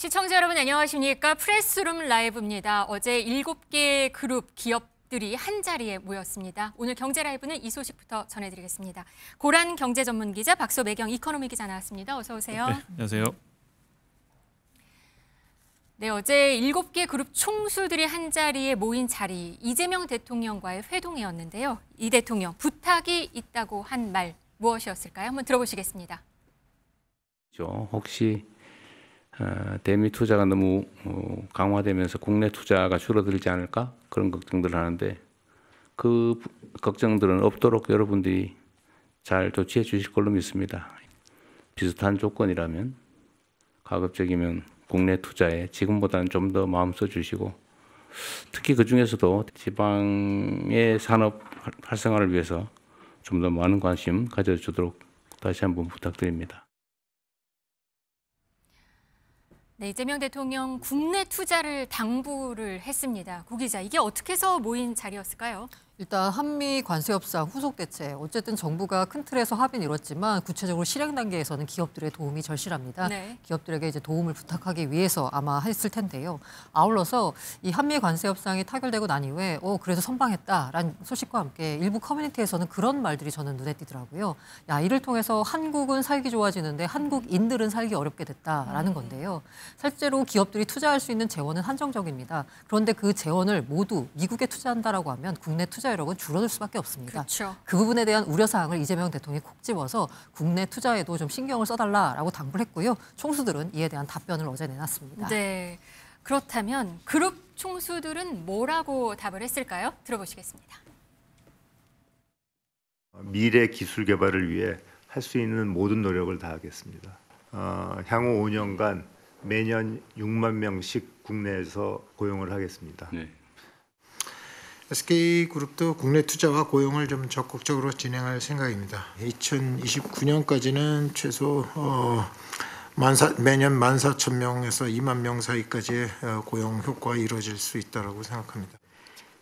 시청자 여러분 안녕하십니까? 프레스룸 라이브입니다. 어제 7개 그룹 기업들이 한자리에 모였습니다. 오늘 경제라이브는 이 소식부터 전해드리겠습니다. 고란 경제전문기자 박소매경 이코노미 기자 나왔습니다. 어서 오세요. 네, 안녕하세요. 네, 어제 7개 그룹 총수들이 한자리에 모인 자리, 이재명 대통령과의 회동이었는데요. 이 대통령 부탁이 있다고 한 말 무엇이었을까요? 한번 들어보시겠습니다. 혹시 대미 투자가 너무 강화되면서 국내 투자가 줄어들지 않을까? 그런 걱정들을 하는데 그 걱정들은 없도록 여러분들이 잘 조치해 주실 걸로 믿습니다. 비슷한 조건이라면 가급적이면 국내 투자에 지금보다는 좀 더 마음 써주시고 특히 그중에서도 지방의 산업 활성화를 위해서 좀 더 많은 관심 가져주도록 다시 한번 부탁드립니다. 네, 이재명 대통령 국내 투자를 당부를 했습니다. 구 기자, 이게 어떻게 해서 모인 자리였을까요? 일단 한미 관세 협상 후속 대책, 어쨌든 정부가 큰 틀에서 합의는 이뤘지만 구체적으로 실행 단계에서는 기업들의 도움이 절실합니다. 네. 기업들에게 이제 도움을 부탁하기 위해서 아마 했을 텐데요. 아울러서 이 한미 관세 협상이 타결되고 난 이후에 그래서 선방했다라는 소식과 함께 일부 커뮤니티에서는 그런 말들이 저는 눈에 띄더라고요. 야, 이를 통해서 한국은 살기 좋아지는데 한국인들은 살기 어렵게 됐다라는 건데요. 실제로 기업들이 투자할 수 있는 재원은 한정적입니다. 그런데 그 재원을 모두 미국에 투자한다라고 하면 국내 투자력은 줄어들 수밖에 없습니다. 그렇죠. 그 부분에 대한 우려사항을 이재명 대통령이 콕 집어서 국내 투자에도 좀 신경을 써달라라고 당부를 했고요. 총수들은 이에 대한 답변을 어제 내놨습니다. 네, 그렇다면 그룹 총수들은 뭐라고 답을 했을까요? 들어보시겠습니다. 미래 기술 개발을 위해 할 수 있는 모든 노력을 다하겠습니다. 향후 5년간 매년 6만 명씩 국내에서 고용을 하겠습니다. 네. SK그룹도 국내 투자와 고용을 좀 적극적으로 진행할 생각입니다. 2029년까지는 최소 매년 14,000명에서 2만 명 사이까지의 고용 효과가 이루어질 수 있다고 생각합니다.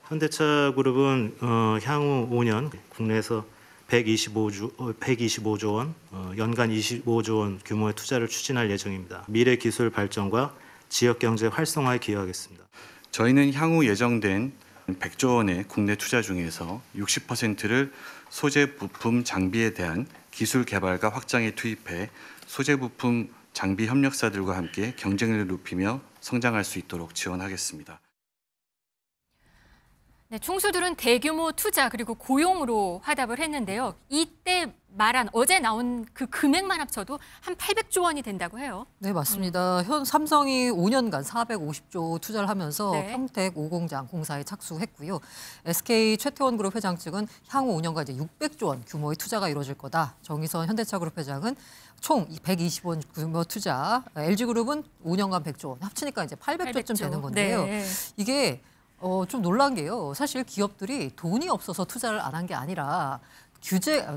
현대차그룹은 향후 5년 국내에서 125조 원, 연간 25조 원 규모의 투자를 추진할 예정입니다. 미래 기술 발전과 지역 경제 활성화에 기여하겠습니다. 저희는 향후 예정된 100조 원의 국내 투자 중에서 60%를 소재 부품 장비에 대한 기술 개발과 확장에 투입해 소재 부품 장비 협력사들과 함께 경쟁력을 높이며 성장할 수 있도록 지원하겠습니다. 네, 총수들은 대규모 투자 그리고 고용으로 화답을 했는데요. 이때 말한 어제 나온 그 금액만 합쳐도 한 800조 원이 된다고 해요. 네, 맞습니다. 현 삼성이 5년간 450조 투자를 하면서 네. 평택 5공장 공사에 착수했고요. SK 최태원 그룹 회장 측은 향후 5년간 이제 600조 원 규모의 투자가 이루어질 거다. 정의선 현대차그룹 회장은 총 120원 원 규모 투자, LG그룹은 5년간 100조 원 합치니까 이제 800조쯤 되는 건데요. 네. 이게 좀 놀란 게요. 사실 기업들이 돈이 없어서 투자를 안 한 게 아니라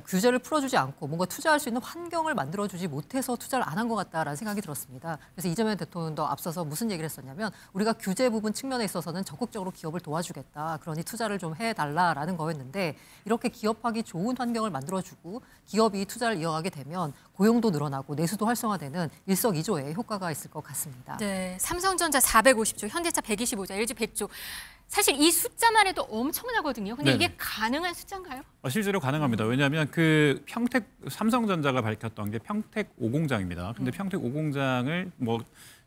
규제를 풀어주지 않고 뭔가 투자할 수 있는 환경을 만들어주지 못해서 투자를 안 한 것 같다라는 생각이 들었습니다. 그래서 이재명 대통령도 앞서서 무슨 얘기를 했었냐면 우리가 규제 부분 측면에 있어서는 적극적으로 기업을 도와주겠다. 그러니 투자를 좀 해달라라는 거였는데 이렇게 기업하기 좋은 환경을 만들어주고 기업이 투자를 이어가게 되면 고용도 늘어나고 내수도 활성화되는 일석이조의 효과가 있을 것 같습니다. 네, 삼성전자 450조, 현대차 125조, LG 100조. 사실 이 숫자만 해도 엄청나거든요. 근데 네네. 이게 가능한 숫자인가요? 실제로 가능합니다. 왜냐하면 그 평택 삼성전자가 밝혔던 게 평택 5공장입니다. 근데 평택 5공장을 뭐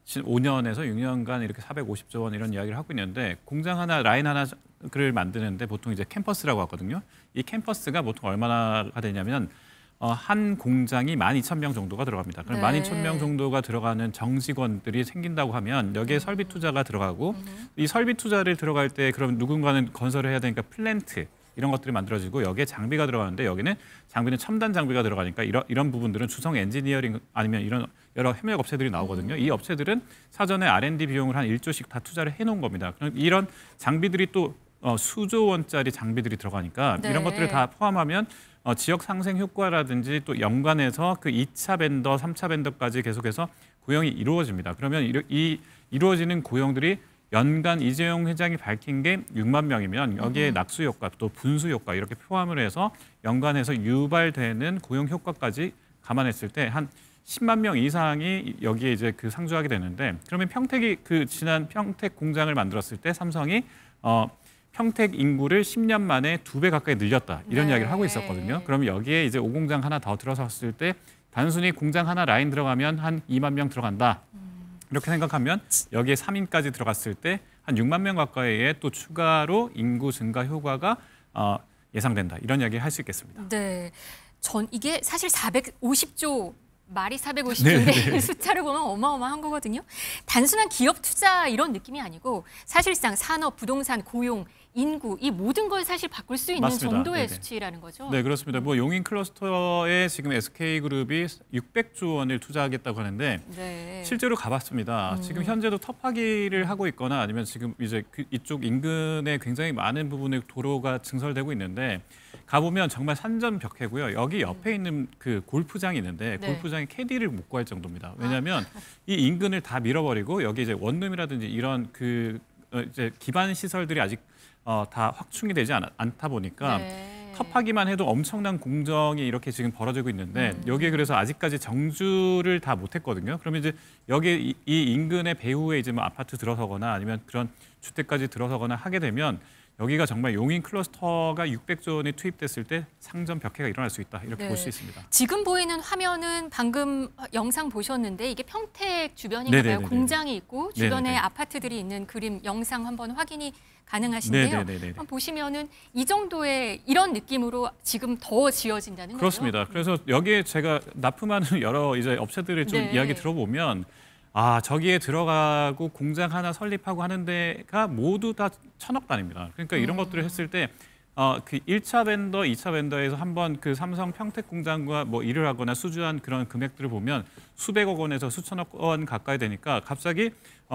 5년에서 6년간 이렇게 450조 원 이런 이야기를 하고 있는데 공장 하나, 라인 하나를 만드는데 보통 이제 캠퍼스라고 하거든요. 이 캠퍼스가 보통 얼마나 되냐면 한 공장이 12,000명 정도가 들어갑니다. 그럼 네. 12,000명 정도가 들어가는 정직원들이 생긴다고 하면 여기에 설비 투자가 들어가고 이 설비 투자를 들어갈 때 그럼 누군가는 건설을 해야 되니까 플랜트 이런 것들이 만들어지고 여기에 장비가 들어가는데 여기는 장비는 첨단 장비가 들어가니까 이런 부분들은 주성 엔지니어링 아니면 이런 여러 협력 업체들이 나오거든요. 이 업체들은 사전에 R&D 비용을 한 1조씩 다 투자를 해놓은 겁니다. 그럼 이런 장비들이 또 수조 원짜리 장비들이 들어가니까 네. 이런 것들을 다 포함하면 지역 상생 효과라든지 또 연관해서 그 2차 벤더, 3차 벤더까지 계속해서 고용이 이루어집니다. 그러면 이 이루어지는 고용들이 연간 이재용 회장이 밝힌 게 6만 명이면 여기에 낙수 효과 또 분수 효과 이렇게 포함을 해서 연간해서 유발되는 고용 효과까지 감안했을 때 한 10만 명 이상이 여기에 이제 그 상주하게 되는데 그러면 평택이 그 지난 평택 공장을 만들었을 때 삼성이 평택 인구를 10년 만에 2배 가까이 늘렸다 이런 네. 이야기를 하고 있었거든요. 그러면 여기에 이제 5공장 하나 더 들어섰을 때 단순히 공장 하나 라인 들어가면 한 2만 명 들어간다. 이렇게 생각하면 여기에 3인까지 들어갔을 때 한 6만 명 가까이의 또 추가로 인구 증가 효과가 예상된다. 이런 이야기 할 수 있겠습니다. 네. 이게 사실 450조 말이 450조인데 숫자를 보면 어마어마한 거거든요. 단순한 기업 투자 이런 느낌이 아니고 사실상 산업, 부동산, 고용, 인구 이 모든 걸 사실 바꿀 수 있는 맞습니다. 정도의 네네. 수치라는 거죠. 네, 그렇습니다. 뭐 용인 클러스터에 지금 SK그룹이 600조 원을 투자하겠다고 하는데 네. 실제로 가봤습니다. 지금 현재도 터파기를 하고 있거나 아니면 지금 이제 이쪽 인근에 굉장히 많은 부분에 도로가 증설되고 있는데 가보면 정말 산전벽해고요. 여기 옆에 있는 그 골프장이 있는데 네. 골프장에 캐디를 못 구할 정도입니다. 왜냐하면 이 인근을 다 밀어버리고 여기 이제 원룸이라든지 이런 그 이제 기반 시설들이 아직 다 확충이 되지 않다 보니까 네. 터파기만 해도 엄청난 공정이 이렇게 지금 벌어지고 있는데 여기에 그래서 아직까지 정주를 다 못했거든요. 그러면 이제 여기 이 인근의 배후에 이제 뭐 아파트 들어서거나 아니면 그런 주택까지 들어서거나 하게 되면 여기가 정말 용인 클러스터가 600조 원이 투입됐을 때 상전 벽해가 일어날 수 있다 이렇게 네. 볼 수 있습니다. 지금 보이는 화면은 방금 영상 보셨는데 이게 평택 주변인가 봐요. 네네네네. 공장이 있고 주변에 네네네. 아파트들이 있는 그림 영상 한번 확인이 가능하신데요. 네네네네. 한번 보시면은 이 정도의 이런 느낌으로 지금 더 지어진다는 거죠. 그렇습니다. 그래서 여기에 제가 납품하는 여러 이제 업체들을 좀 네. 이야기 들어보면 저기에 들어가고 공장 하나 설립하고 하는 데가 모두 다 1,000억 단위입니다. 그러니까 이런 것들을 했을 때 그 1차 벤더, 2차 벤더에서 한번 그 삼성 평택 공장과 뭐 일을 하거나 수주한 그런 금액들을 보면 수백억 원에서 수천억 원 가까이 되니까 갑자기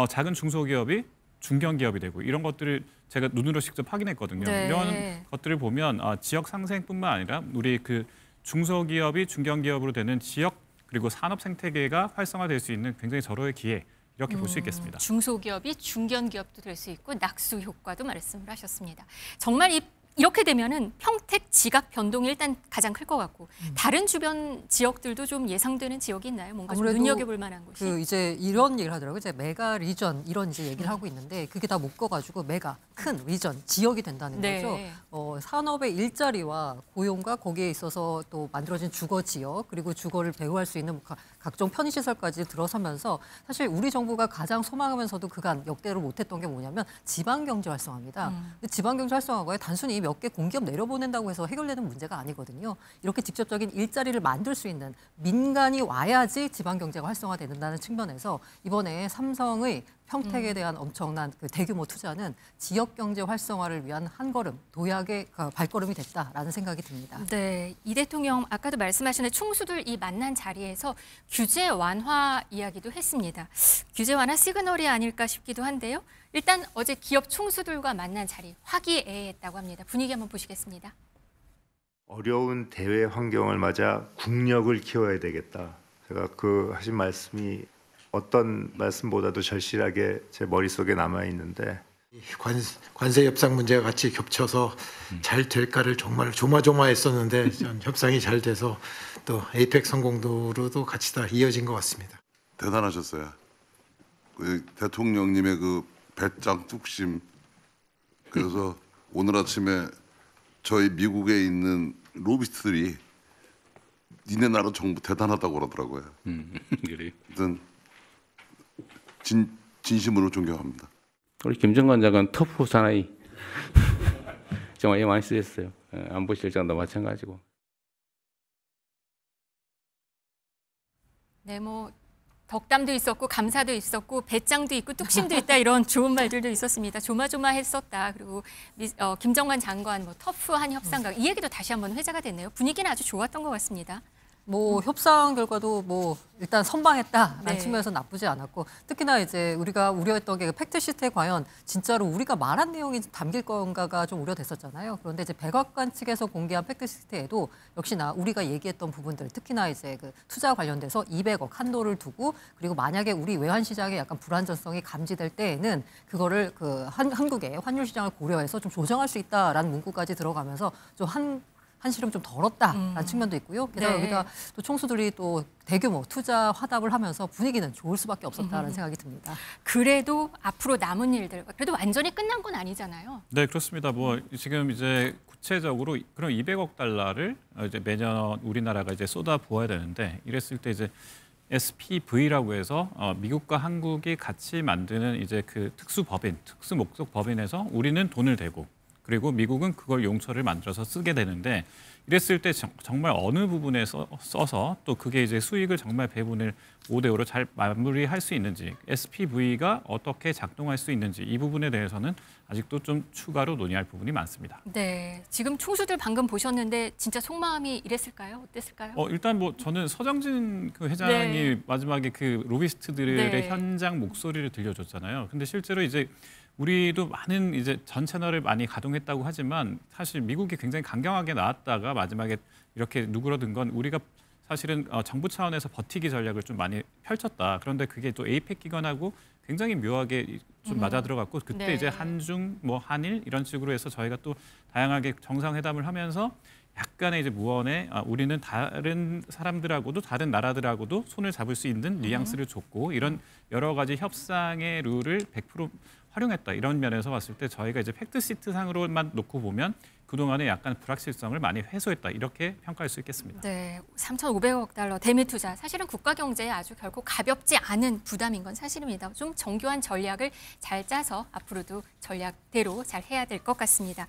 작은 중소기업이 중견기업이 되고 이런 것들을 제가 눈으로 직접 확인했거든요. 네. 이런 것들을 보면 지역 상생뿐만 아니라 우리 그 중소기업이 중견기업으로 되는 지역 그리고 산업 생태계가 활성화될 수 있는 굉장히 절호의 기회 이렇게 볼 수 있겠습니다. 중소기업이 중견기업도 될 수 있고 낙수 효과도 말씀을 하셨습니다. 정말 이렇게 되면은 평택 지각 변동이 일단 가장 클 것 같고 다른 주변 지역들도 좀 예상되는 지역이 있나요? 뭔가 좀 아무래도 눈여겨볼 만한 곳이? 그 이제 이런 얘기를 하더라고요. 이제 메가 리전 이런 이제 얘기를 하고 있는데 그게 다 묶어가지고 메가 큰 리전 지역이 된다는 네. 거죠. 산업의 일자리와 고용과 거기에 있어서 또 만들어진 주거 지역 그리고 주거를 배후할 수 있는 각종 편의시설까지 들어서면서 사실 우리 정부가 가장 소망하면서도 그간 역대로 못했던 게 뭐냐면 지방경제 활성화입니다. 근데 지방경제 활성화가 단순히 몇 개 공기업 내려보낸다고 해서 해결되는 문제가 아니거든요. 이렇게 직접적인 일자리를 만들 수 있는 민간이 와야지 지방경제가 활성화된다는 측면에서 이번에 삼성의 평택에 대한 엄청난 그 대규모 투자는 지역경제 활성화를 위한 한 걸음, 도약의 발걸음이 됐다라는 생각이 듭니다. 네, 이 대통령 아까도 말씀하신 총수들 이 만난 자리에서 규제 완화 이야기도 했습니다. 규제 완화 시그널이 아닐까 싶기도 한데요. 일단 어제 기업 총수들과 만난 자리 화기애애했다고 합니다. 분위기 한번 보시겠습니다. 어려운 대외 환경을 맞아 국력을 키워야 되겠다. 제가 그 하신 말씀이 어떤 말씀보다도 절실하게 제 머릿속에 남아 있는데 관세 협상 문제가 같이 겹쳐서 잘 될까를 정말 조마조마했었는데 협상이 잘 돼서 또 에이펙 성공도로도 같이 다 이어진 것 같습니다. 대단하셨어요. 그 대통령님의 그 배짱 뚝심. 그래서 오늘 아침에 저희 미국에 있는 로비스트들이 니네 나라 정부 대단하다고 그러더라고요. 그래요. 하여튼 진심으로 존경합니다. 우리 김정관 장관 터프 사나이 정말 많이 쓰셨어요. 안보실장도 마찬가지고. 네, 뭐 덕담도 있었고 감사도 있었고 배짱도 있고 뚝심도 있다 이런 좋은 말들도 있었습니다. 조마조마했었다. 그리고 김정관 장관 뭐 터프한 협상각 이 얘기도 다시 한번 회자가 됐네요. 분위기는 아주 좋았던 것 같습니다. 뭐 협상 결과도 뭐 일단 선방했다라는 네. 측면에서 나쁘지 않았고 특히나 이제 우리가 우려했던 게 팩트시트에 과연 진짜로 우리가 말한 내용이 담길 건가가 좀 우려됐었잖아요. 그런데 이제 백악관 측에서 공개한 팩트시트에도 역시나 우리가 얘기했던 부분들 특히나 이제 그 투자 관련돼서 200억 한도를 두고 그리고 만약에 우리 외환 시장에 약간 불안정성이 감지될 때에는 그거를 그 한국의 환율 시장을 고려해서 좀 조정할 수 있다라는 문구까지 들어가면서 좀 한시름 좀 덜었다라는 측면도 있고요. 게다가 네. 여기다 또 총수들이 또 대규모 투자 화답을 하면서 분위기는 좋을 수밖에 없었다라는 생각이 듭니다. 그래도 앞으로 남은 일들, 그래도 완전히 끝난 건 아니잖아요. 네, 그렇습니다. 뭐 지금 이제 구체적으로 그런 200억 달러를 이제 매년 우리나라가 이제 쏟아 부어야 되는데 이랬을 때 이제 SPV라고 해서 미국과 한국이 같이 만드는 이제 그 특수법인, 특수목적 법인에서 우리는 돈을 대고 그리고 미국은 그걸 용처를 만들어서 쓰게 되는데 이랬을 때 정말 어느 부분에 써서 또 그게 이제 수익을 정말 배분을 5대 5로 잘 마무리할 수 있는지 SPV가 어떻게 작동할 수 있는지 이 부분에 대해서는 아직도 좀 추가로 논의할 부분이 많습니다. 네, 지금 총수들 방금 보셨는데 진짜 속마음이 이랬을까요? 어땠을까요? 일단 뭐 저는 서정진 그 회장이 네. 마지막에 그 로비스트들의 네. 현장 목소리를 들려줬잖아요. 근데 실제로 이제 우리도 많은 이제 전 채널을 많이 가동했다고 하지만 사실 미국이 굉장히 강경하게 나왔다가 마지막에 이렇게 누그러든 건 우리가 사실은 정부 차원에서 버티기 전략을 좀 많이 펼쳤다. 그런데 그게 또 에이펙 기관하고 굉장히 묘하게 좀 맞아 들어갔고 그때 네. 이제 한중 뭐 한일 이런 식으로 해서 저희가 또 다양하게 정상회담을 하면서 약간의 이제 무언에 우리는 다른 사람들하고도 다른 나라들하고도 손을 잡을 수 있는 뉘앙스를 줬고 이런 여러 가지 협상의 룰을 100% 활용했다. 이런 면에서 봤을 때 저희가 이제 팩트시트 상으로만 놓고 보면 그동안에 약간 불확실성을 많이 해소했다. 이렇게 평가할 수 있겠습니다. 네, 3,500억 달러 대미 투자. 사실은 국가 경제에 아주 결코 가볍지 않은 부담인 건 사실입니다. 좀 정교한 전략을 잘 짜서 앞으로도 전략대로 잘 해야 될 것 같습니다.